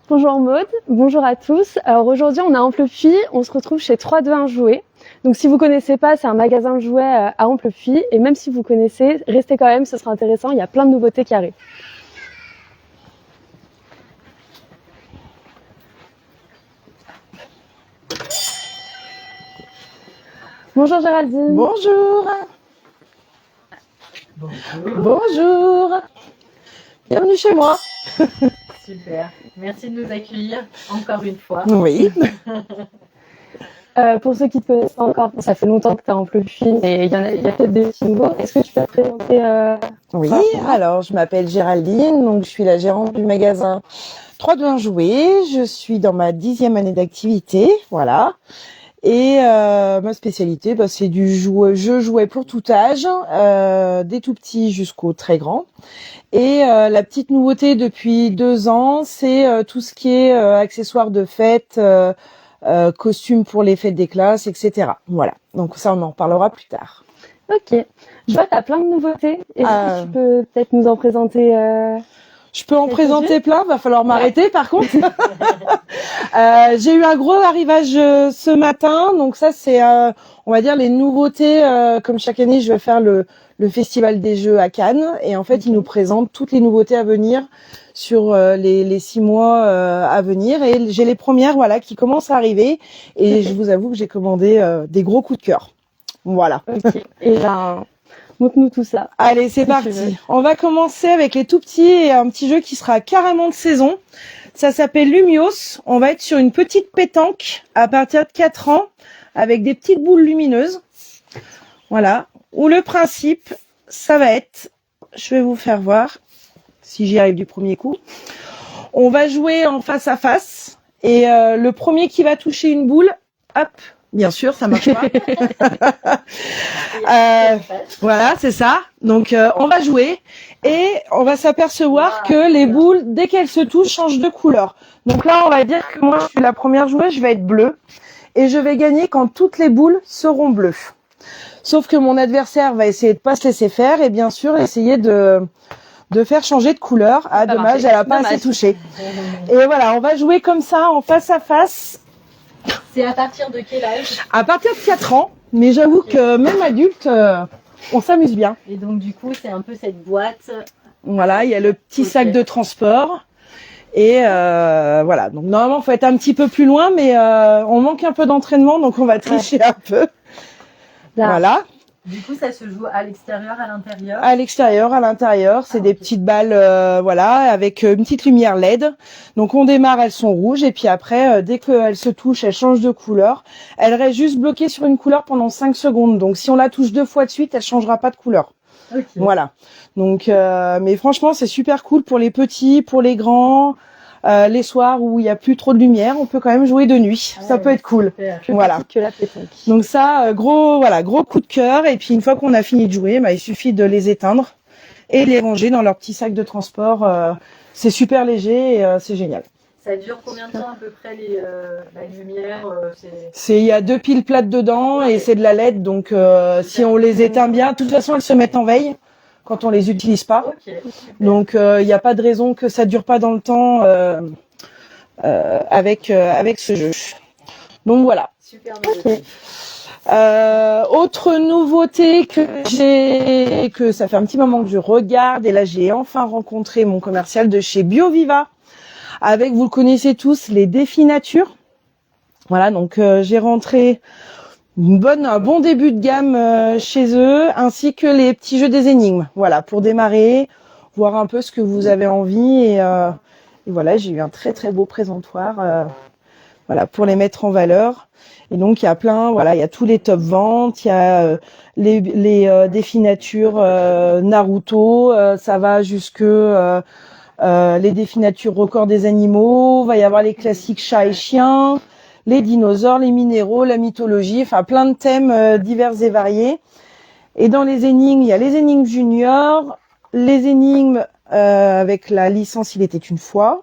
Bonjour Maude, bonjour à tous. Alors aujourd'hui on est à Amplepuis, on se retrouve chez 3-2-1 Jouets. Donc si vous connaissez pas, c'est un magasin de jouets à Amplepuis. Et même si vous connaissez, restez quand même, ce sera intéressant, il y a plein de nouveautés qui arrivent. Bonjour Géraldine. Bonjour. Bonjour. Bienvenue chez moi. Super. Merci de nous accueillir encore une fois. Oui. Pour ceux qui ne te connaissent pas encore, ça fait longtemps que tu es à Amplepuis, mais il y a peut-être des petits nouveaux. Est-ce que tu peux te présenter Oui, alors je m'appelle Géraldine, donc je suis la gérante du magasin 3-2-1 Jouets. Je suis dans ma 10e année d'activité, voilà. Et ma spécialité, c'est du jeu jouet pour tout âge, des tout petits jusqu'aux très grands. Et la petite nouveauté depuis 2 ans, c'est tout ce qui est accessoires de fête, costumes pour les fêtes des classes, etc. Voilà, donc ça on en reparlera plus tard. Ok, je vois que tu as plein de nouveautés. Est-ce que tu peux peut-être nous en présenter Je peux en présenter plein, va falloir m'arrêter par contre. J'ai eu un gros arrivage ce matin, donc ça c'est on va dire les nouveautés, comme chaque année je vais faire le festival des jeux à Cannes et en fait ils nous présentent toutes les nouveautés à venir sur les 6 mois à venir et j'ai les premières qui commencent à arriver et je vous avoue que j'ai commandé des gros coups de cœur. Voilà. Ok, et ben montre-nous tout ça. Allez, c'est parti. On va commencer avec les tout petits et un petit jeu qui sera carrément de saison. Ça s'appelle Lumios. On va être sur une petite pétanque à partir de 4 ans avec des petites boules lumineuses. Voilà. Où le principe, ça va être, je vais vous faire voir si j'y arrive du premier coup. On va jouer en face à face et le premier qui va toucher une boule, hop, bien sûr, ça marche pas. Voilà, c'est ça. Donc, on va jouer et on va s'apercevoir que les boules, dès qu'elles se touchent, changent de couleur. Donc là, on va dire que moi, je suis la première joueuse, je vais être bleue et je vais gagner quand toutes les boules seront bleues. Sauf que mon adversaire va essayer de pas se laisser faire et bien sûr essayer de faire changer de couleur. Ah, dommage, elle a pas assez touché. Et voilà, on va jouer comme ça, en face à face. C'est à partir de quel âge? À partir de 4 ans, mais j'avoue que même adulte, on s'amuse bien. Et donc du coup, c'est un peu cette boîte. Voilà, il y a le petit sac de transport. Et voilà, donc normalement, faut être un petit peu plus loin, mais on manque un peu d'entraînement, donc on va tricher un peu. Là. Voilà. Du coup, ça se joue à l'extérieur, à l'intérieur? À l'extérieur, à l'intérieur, c'est des petites balles, avec une petite lumière LED. Donc on démarre, elles sont rouges, et puis après, dès qu'elles se touchent, elles changent de couleur. Elles restent juste bloquées sur une couleur pendant 5 secondes. Donc si on la touche 2 fois de suite, elle changera pas de couleur. Okay. Voilà. Donc, mais franchement, c'est super cool pour les petits, pour les grands. Les soirs où il y a plus trop de lumière, on peut quand même jouer de nuit. Ça peut être cool. Voilà. Que la pétanque. Donc ça, gros coup de cœur. Et puis une fois qu'on a fini de jouer, il suffit de les éteindre et les ranger dans leur petit sac de transport. C'est super léger et c'est génial. Ça dure combien de temps à peu près la lumière il y a 2 piles plates dedans et c'est de la LED. Donc si on les éteint bien, de toute façon elles se mettent en veille quand on les utilise pas. Okay, donc il n'y a pas de raison que ça dure pas dans le temps avec ce jeu. Donc voilà. Super. Okay. Autre nouveauté que ça fait un petit moment que je regarde et là j'ai enfin rencontré mon commercial de chez BioViva avec, vous le connaissez tous, les défis nature. Voilà, donc j'ai rentré un bon début de gamme chez eux, ainsi que les petits jeux des énigmes. Voilà, pour démarrer, voir un peu ce que vous avez envie et voilà, j'ai eu un très très beau présentoir, pour les mettre en valeur. Et donc il y a plein, il y a tous les top ventes, il y a les défis nature Naruto, ça va jusque les défis nature record des animaux, va y avoir les classiques chats et chiens, les dinosaures, les minéraux, la mythologie, enfin plein de thèmes divers et variés. Et dans les énigmes, il y a les énigmes juniors, les énigmes avec la licence Il était une fois.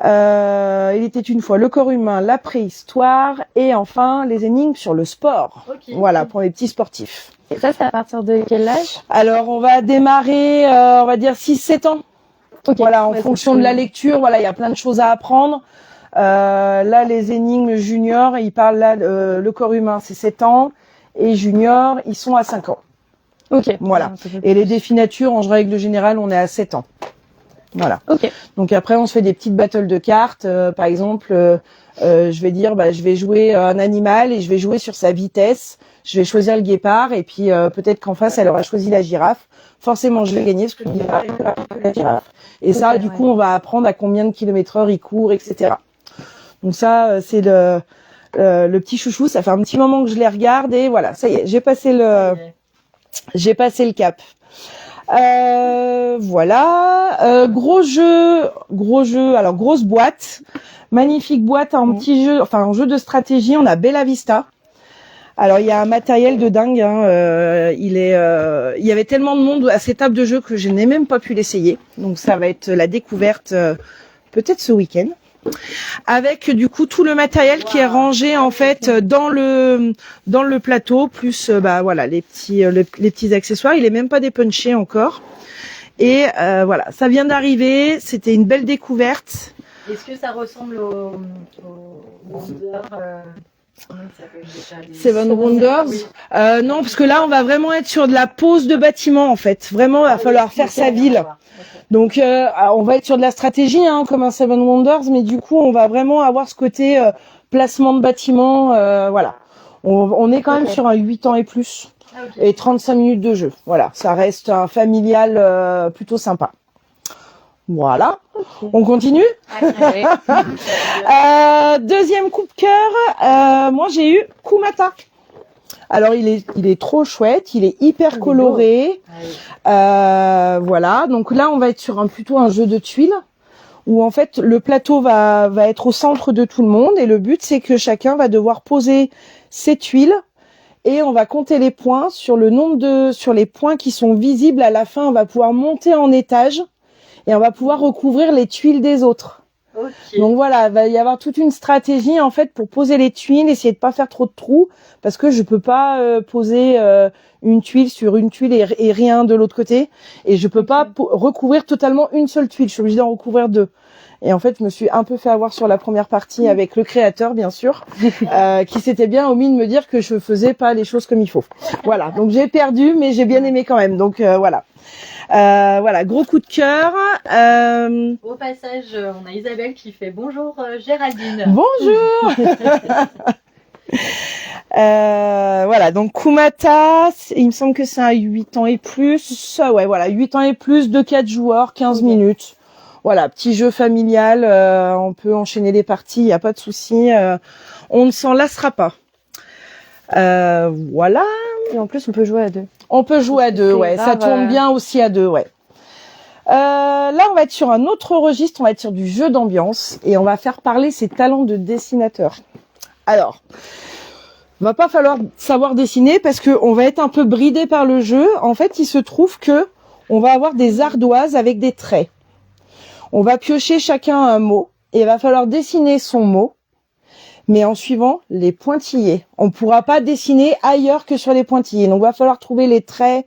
Il était une fois le corps humain, la préhistoire et enfin les énigmes sur le sport. Okay. Voilà, pour les petits sportifs. Et ça, c'est à partir de quel âge? Alors, on va démarrer, on va dire 6-7 ans. Ok. Voilà, en Ouais, fonction c'est de la cool. lecture, voilà, il y a plein de choses à apprendre. Là, les énigmes juniors, ils parlent là, le corps humain, c'est 7 ans, et junior, ils sont à 5 ans. Ok. Voilà. Un peu plus. Et les défis nature, en règle générale, on est à 7 ans. Voilà. Ok. Donc après, on se fait des petites battles de cartes. Par exemple, je vais dire, je vais jouer un animal et je vais jouer sur sa vitesse. Je vais choisir le guépard et puis peut-être qu'en face, elle aura choisi la girafe. Forcément, je vais gagner parce que le guépard est plus rapide que la girafe. Et ça, Ok, du ouais. coup, on va apprendre à combien de kilomètres/heure il court, etc. Donc ça, c'est le petit chouchou. Ça fait un petit moment que je les regarde et voilà, ça y est, j'ai passé le cap. Voilà, gros jeu, alors grosse boîte, magnifique boîte en petit jeu, enfin en jeu de stratégie, on a Bella Vista. Alors il y a un matériel de dingue, hein, il y avait tellement de monde à cette table de jeu que je n'ai même pas pu l'essayer, donc ça va être la découverte peut-être ce week-end. Avec du coup tout le matériel qui est rangé en fait dans le plateau, plus voilà les petits accessoires. Il est même pas dépunché encore. Et voilà, ça vient d'arriver. C'était une belle découverte. Est-ce que ça ressemble au Wonder comment il s'appelle déjà, Seven Wonders. Oui. Non, parce que là, on va vraiment être sur de la pose de bâtiment en fait. Vraiment, il va falloir faire sa ville. Donc, on va être sur de la stratégie, hein, comme un Seven Wonders, mais du coup, on va vraiment avoir ce côté placement de bâtiment. Voilà. On est quand même sur un 8 ans et plus. Ah, ok. Et 35 minutes de jeu. Voilà, ça reste un familial plutôt sympa. Voilà. Ok. On continue. Ouais. Deuxième coup de cœur, moi j'ai eu Kumata. Alors il est trop chouette, il est hyper coloré. Voilà, donc là on va être sur plutôt un jeu de tuiles où en fait le plateau va être au centre de tout le monde et le but c'est que chacun va devoir poser ses tuiles et on va compter les points sur les points qui sont visibles à la fin. On va pouvoir monter en étage et on va pouvoir recouvrir les tuiles des autres. Okay. Donc voilà, il va y avoir toute une stratégie en fait pour poser les tuiles, essayer de pas faire trop de trous parce que je peux pas poser une tuile sur une tuile et rien de l'autre côté et je peux pas recouvrir totalement une seule tuile, je suis obligée d'en recouvrir deux. Et en fait, je me suis un peu fait avoir sur la première partie avec le créateur, bien sûr, qui s'était bien omis de me dire que je faisais pas les choses comme il faut. Voilà, donc j'ai perdu, mais j'ai bien aimé quand même. Donc voilà. Voilà, gros coup de cœur. Au passage, on a Isabelle qui fait bonjour Géraldine. Bonjour. Voilà, donc Kumata, il me semble que c'est un 8 ans et plus. Ouais, voilà, 8 ans et plus, de 4 joueurs, 15 minutes. Voilà, petit jeu familial, on peut enchaîner les parties, il n'y a pas de souci. On ne s'en lassera pas. Voilà. Et en plus, on peut jouer à deux. On peut jouer à deux, ouais. Ça tourne bien aussi à deux, ouais. Là, on va être sur un autre registre, on va être sur du jeu d'ambiance et on va faire parler ses talents de dessinateur. Alors, va pas falloir savoir dessiner parce que on va être un peu bridé par le jeu. En fait, il se trouve que on va avoir des ardoises avec des traits. On va piocher chacun un mot et il va falloir dessiner son mot, mais en suivant les pointillés. On pourra pas dessiner ailleurs que sur les pointillés. Donc, il va falloir trouver les traits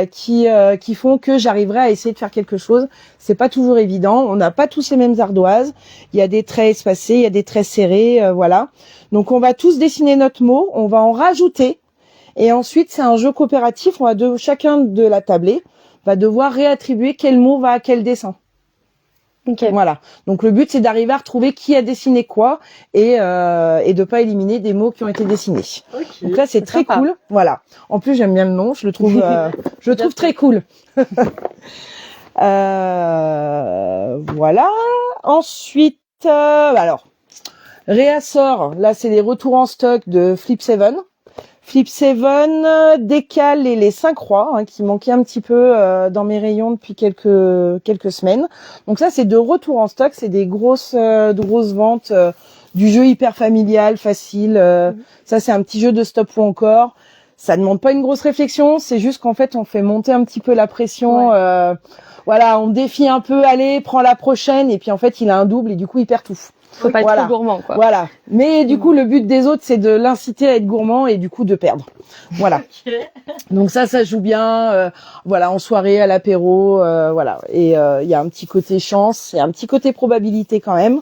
qui font que j'arriverai à essayer de faire quelque chose. C'est pas toujours évident. On n'a pas tous les mêmes ardoises. Il y a des traits espacés, il y a des traits serrés, voilà. Donc, on va tous dessiner notre mot. On va en rajouter. Et ensuite, c'est un jeu coopératif. Chacun de la tablée va devoir réattribuer quel mot va à quel dessin. Okay. Voilà. Donc le but c'est d'arriver à retrouver qui a dessiné quoi et de pas éliminer des mots qui ont été dessinés. Okay. Donc là c'est très sympa. Cool. Voilà. En plus j'aime bien le nom, je le trouve très cool. Voilà. Ensuite alors réassort. Là c'est les retours en stock de Flip 7. Flip 7 décale les 5 rois qui manquaient un petit peu dans mes rayons depuis quelques semaines. Donc ça c'est de retour en stock, c'est des grosses ventes du jeu hyper familial, facile. Ça c'est un petit jeu de stop ou encore. Ça demande pas une grosse réflexion, c'est juste qu'en fait on fait monter un petit peu la pression. Ouais. Voilà, on défie un peu, allez, prends la prochaine, et puis en fait il a un double et du coup il perd tout. Faut pas être trop gourmand, quoi. Voilà. Mais du coup le but des autres c'est de l'inciter à être gourmand et du coup de perdre. Voilà. Donc ça joue bien. Voilà, en soirée, à l'apéro, voilà. Et il y a un petit côté chance, et un petit côté probabilité quand même.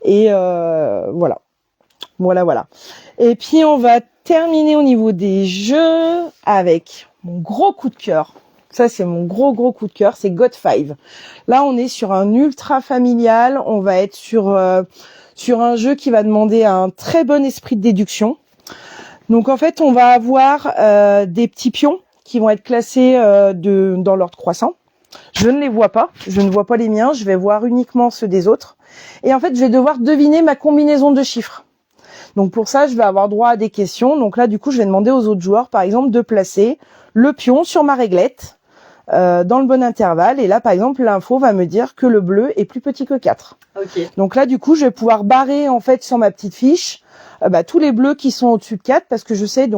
Et voilà. Voilà. Et puis on va terminer au niveau des jeux avec mon gros coup de cœur. Ça, c'est mon gros coup de cœur, c'est God 5. Là, on est sur un ultra familial. On va être sur un jeu qui va demander un très bon esprit de déduction. Donc, en fait, on va avoir des petits pions qui vont être classés dans l'ordre croissant. Je ne les vois pas. Je ne vois pas les miens. Je vais voir uniquement ceux des autres. Et en fait, je vais devoir deviner ma combinaison de chiffres. Donc, pour ça, je vais avoir droit à des questions. Donc là, du coup, je vais demander aux autres joueurs, par exemple, de placer le pion sur ma réglette. Dans le bon intervalle, et là par exemple l'info va me dire que le bleu est plus petit que 4. Ok. Donc là du coup je vais pouvoir barrer en fait sur ma petite fiche tous les bleus qui sont au-dessus de 4 parce que je sais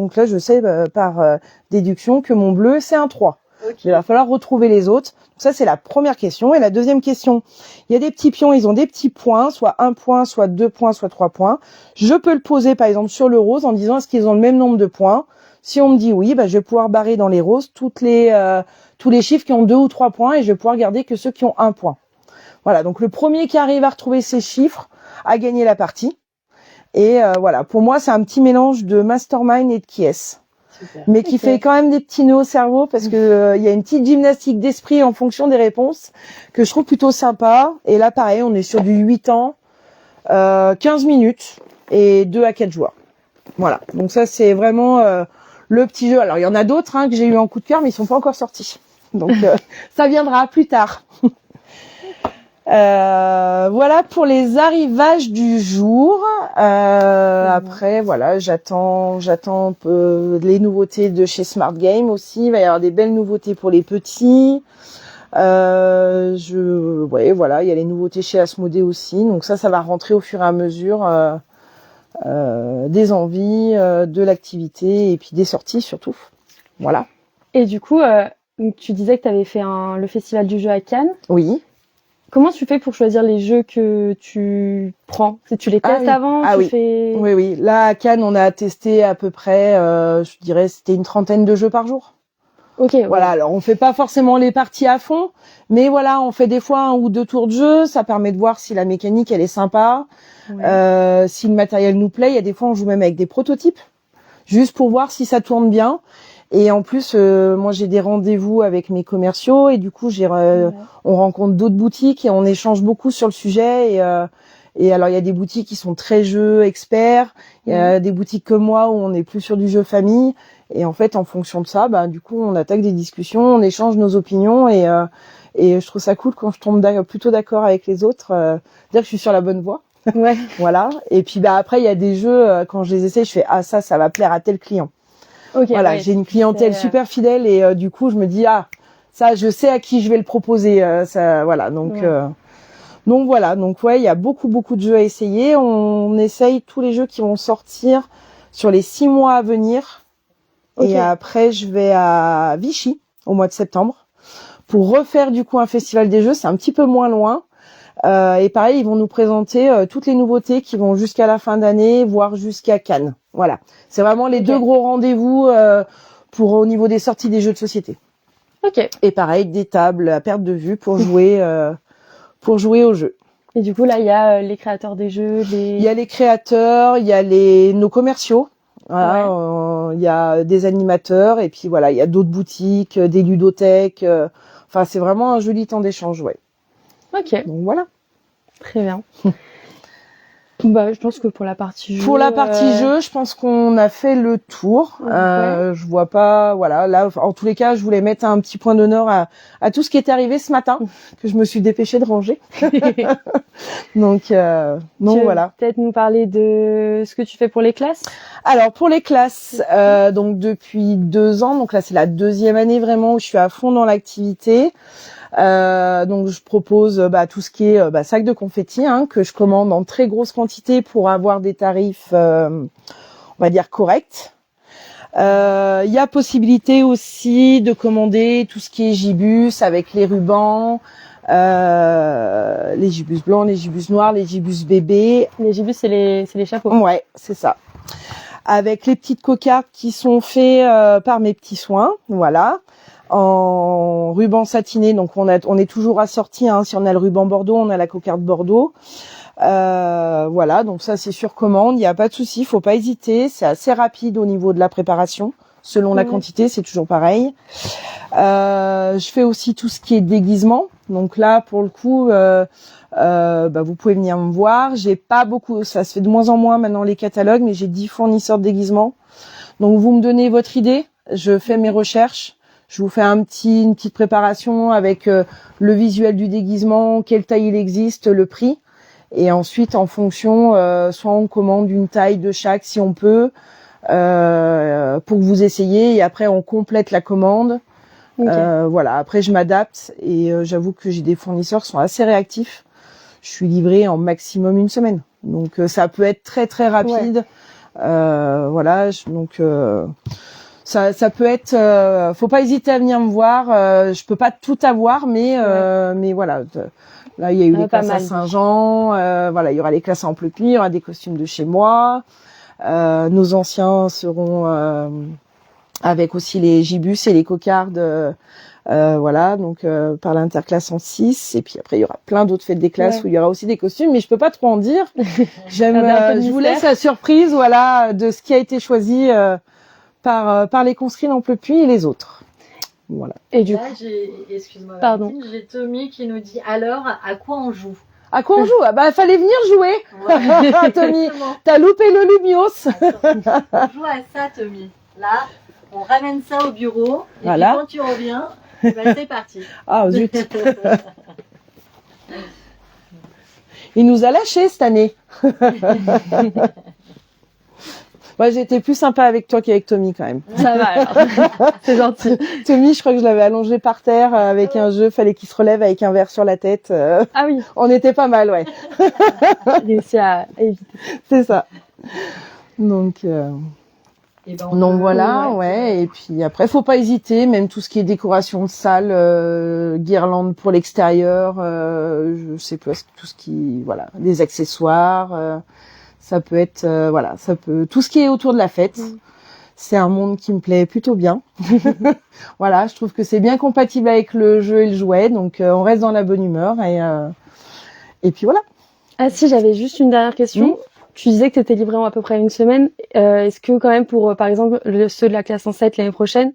par déduction que mon bleu c'est un 3. Okay. Il va falloir retrouver les autres. Donc ça c'est la première question. Et la deuxième question, il y a des petits pions, ils ont des petits points, soit 1 point, soit 2 points, soit 3 points. Je peux le poser par exemple sur le rose en disant est-ce qu'ils ont le même nombre de points. Si on me dit oui, je vais pouvoir barrer dans les roses tous les chiffres qui ont 2 ou 3 points et je vais pouvoir garder que ceux qui ont 1 point. Voilà, donc le premier qui arrive à retrouver ces chiffres a gagné la partie. Et voilà, pour moi, c'est un petit mélange de mastermind et de qui est-ce. Mais qui fait quand même des petits nœuds au cerveau parce que y a une petite gymnastique d'esprit en fonction des réponses que je trouve plutôt sympa. Et là, pareil, on est sur du 8 ans, 15 minutes et 2 à 4 joueurs. Voilà, donc ça, c'est vraiment le petit jeu. Alors, il y en a d'autres que j'ai eu en coup de cœur, mais ils sont pas encore sortis. Donc, ça viendra plus tard. Voilà pour les arrivages du jour. Après, voilà, j'attends un peu les nouveautés de chez Smart Game aussi. Il va y avoir des belles nouveautés pour les petits. Voilà, il y a les nouveautés chez Asmodée aussi. Donc ça va rentrer au fur et à mesure des envies, de l'activité et puis des sorties surtout. Voilà. Et du coup, tu disais que tu avais fait le festival du jeu à Cannes. Oui. Comment tu fais pour choisir les jeux que tu prends? Tu les testes avant? Oui. Là, à Cannes, on a testé à peu près, je dirais, c'était une trentaine de jeux par jour. Ok. Voilà, alors on fait pas forcément les parties à fond, mais voilà, on fait des fois 1 ou 2 tours de jeu. Ça permet de voir si la mécanique, elle est sympa, si le matériel nous plaît. Il y a des fois, on joue même avec des prototypes, juste pour voir si ça tourne bien. Et en plus, moi, j'ai des rendez-vous avec mes commerciaux et du coup, on rencontre d'autres boutiques et on échange beaucoup sur le sujet. Et alors, il y a des boutiques qui sont très jeux experts. Il y a des boutiques comme moi où on est plus sur du jeu famille. Et en fait, en fonction de ça, du coup, on attaque des discussions, on échange nos opinions et je trouve ça cool quand je tombe plutôt d'accord avec les autres, dire que je suis sur la bonne voie. Ouais. Voilà. Et puis, après, il y a des jeux, quand je les essaie, je fais, ça va plaire à tel client. Okay, voilà, j'ai une clientèle super fidèle et du coup je me dis ça je sais à qui je vais le proposer voilà donc voilà donc il y a beaucoup de jeux à essayer. On essaye tous les jeux qui vont sortir sur les 6 mois à venir et après je vais à Vichy au mois de septembre pour refaire du coup un festival des jeux. C'est un petit peu moins loin. Et pareil, ils vont nous présenter toutes les nouveautés qui vont jusqu'à la fin d'année, voire jusqu'à Cannes. Voilà, c'est vraiment les 2 gros rendez-vous au niveau des sorties des jeux de société. Ok. Et pareil, des tables à perte de vue pour jouer au jeu. Et du coup là, il y a les créateurs des jeux, Il y a les créateurs, il y a nos commerciaux. Voilà, il y a des animateurs et puis voilà, il y a d'autres boutiques, des ludothèques. Enfin, c'est vraiment un joli temps d'échange, Ok. Donc voilà. Très bien. Je pense que pour la partie jeu. Pour la partie jeu, je pense qu'on a fait le tour. Je vois pas, voilà. Là, en tous les cas, je voulais mettre un petit point d'honneur à tout ce qui est arrivé ce matin, que je me suis dépêchée de ranger. Donc voilà. Peut-être nous parler de ce que tu fais pour les classes. Alors pour les classes, donc depuis 2 ans, donc là c'est la 2e année vraiment où je suis à fond dans l'activité. Donc je propose tout ce qui est sac de confetti que je commande en très grosse quantité pour avoir des tarifs on va dire corrects. Il y a possibilité aussi de commander tout ce qui est gibus avec les rubans, les gibus blancs, les gibus noirs, les gibus bébés. Les gibus, c'est les chapeaux. Ouais, c'est ça. Avec les petites cocardes qui sont faits par mes petits soins, voilà, en ruban satiné. Donc on est toujours assorti. Hein, si on a le ruban Bordeaux, on a la cocarde Bordeaux. Voilà, donc ça c'est sur commande, il n'y a pas de souci, faut pas hésiter, c'est assez rapide au niveau de la préparation, selon la quantité, c'est toujours pareil. Je fais aussi tout ce qui est déguisement, donc là pour le coup, vous pouvez venir me voir. J'ai pas beaucoup, ça se fait de moins en moins maintenant les catalogues, mais j'ai 10 fournisseurs de déguisement. Donc vous me donnez votre idée, je fais mes recherches. Je vous fais une petite préparation avec le visuel du déguisement, quelle taille il existe, le prix. Et ensuite, en fonction, soit on commande une taille de chaque si on peut, pour que vous essayiez. Et après, on complète la commande. Okay. Voilà. Après, je m'adapte et j'avoue que j'ai des fournisseurs qui sont assez réactifs. Je suis livrée en maximum une semaine. Donc, ça peut être très très rapide. Ouais. Voilà. Donc, ça peut être. Faut pas hésiter à venir me voir. Je peux pas tout avoir, mais voilà. Là, il y a eu les classes à Saint-Jean, voilà, il y aura les classes à Amplopie, il y aura des costumes de chez moi. Nos anciens seront avec aussi les gibus et les cocardes, voilà, donc par l'interclasse en 6. Et puis après, il y aura plein d'autres fêtes des classes où il y aura aussi des costumes, mais je peux pas trop en dire. Je vous laisse la surprise, voilà, de ce qui a été choisi par les conscrits d'Amplopie et les autres. Voilà. Et du coup, excuse-moi, pardon. J'ai Tommy qui nous dit alors à quoi on joue? À quoi on joue? Ah bah fallait venir jouer. Ouais. Tommy, t'as loupé le Lumios. On joue à ça, Tommy. Là, on ramène ça au bureau et voilà. Puis quand tu reviens, c'est parti. Ah zut. Il nous a lâchés cette année. Ouais, j'ai été plus sympa avec toi qu'avec Tommy quand même. Ça va alors. C'est gentil. Tommy, je crois que je l'avais allongé par terre avec un jeu, fallait qu'il se relève avec un verre sur la tête. Ah oui. On était pas mal, ouais. Réussi à éviter. C'est ça. Donc voilà, ouais. Et puis après, faut pas hésiter, même tout ce qui est décoration de salle, guirlande pour l'extérieur, je sais plus, tout ce qui, voilà, des accessoires. Ça peut être, voilà, ça peut tout ce qui est autour de la fête. C'est un monde qui me plaît plutôt bien. Voilà, je trouve que c'est bien compatible avec le jeu et le jouet, donc on reste dans la bonne humeur et puis voilà. Ah si, j'avais juste une dernière question. Tu disais que tu étais livré en à peu près une semaine. Est-ce que quand même pour, par exemple, ceux de la classe en 7 l'année prochaine,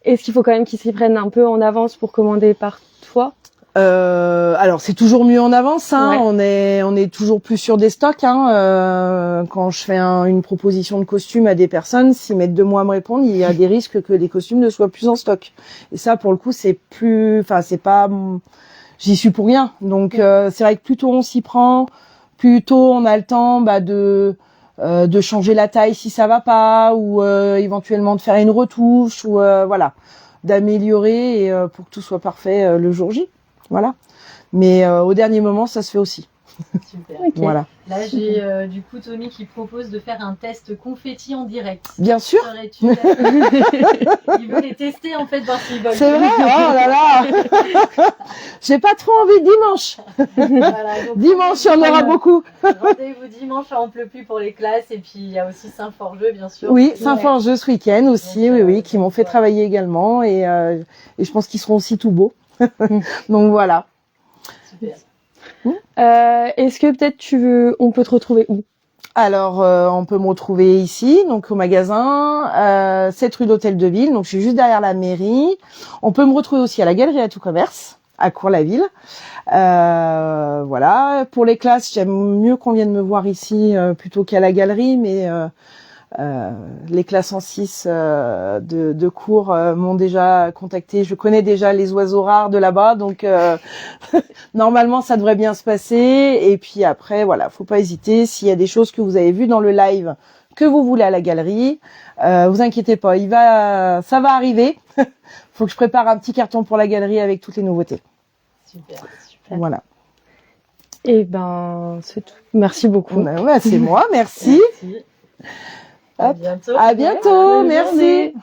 est-ce qu'il faut quand même qu'ils s'y prennent un peu en avance pour commander par toi? Alors c'est toujours mieux en avance, hein. Ouais. On est toujours plus sûr des stocks, hein. Quand je fais une proposition de costume à des personnes, s'ils mettent 2 mois à me répondre, il y a des risques que les costumes ne soient plus en stock. Et ça, pour le coup, c'est pas, j'y suis pour rien. Donc c'est vrai que plus tôt on s'y prend, plus tôt on a le temps, de changer la taille si ça va pas, ou éventuellement de faire une retouche, ou voilà, d'améliorer et pour que tout soit parfait le jour J. Voilà. Mais au dernier moment, ça se fait aussi. Super. Okay. Voilà. Là, j'ai du coup Tommy qui propose de faire un test confetti en direct. Bien sûr. Il veut les tester en fait, voir s'ils veulent. C'est vrai. Oh là là. J'ai pas trop envie dimanche. Voilà, donc dimanche, il y en aura beaucoup. Rendez-vous dimanche à Amplopie pour les classes et puis il y a aussi Saint-Forgeux bien sûr. Oui, Saint-Forgeux ce week-end aussi, oui, qui m'ont fait travailler également et je pense qu'ils seront aussi tout beaux. Donc voilà. Super. Est-ce que peut-être on peut te retrouver où? Alors, on peut me retrouver ici, donc au magasin, 7 rue d'Hôtel de Ville, donc je suis juste derrière la mairie. On peut me retrouver aussi à la galerie à tout commerce, à Cours-la-Ville. Voilà. Pour les classes, j'aime mieux qu'on vienne me voir ici plutôt qu'à la galerie, mais les classes en 6 de cours m'ont déjà contacté. Je connais déjà les oiseaux rares de là-bas, donc normalement ça devrait bien se passer. Et puis après, voilà, faut pas hésiter. S'il y a des choses que vous avez vues dans le live que vous voulez à la galerie, vous inquiétez pas, ça va arriver. Faut que je prépare un petit carton pour la galerie avec toutes les nouveautés. Super. Voilà. Et ben c'est tout. Merci beaucoup. Ouais, c'est moi, merci. À bientôt. À bientôt, Bonne merci. journée.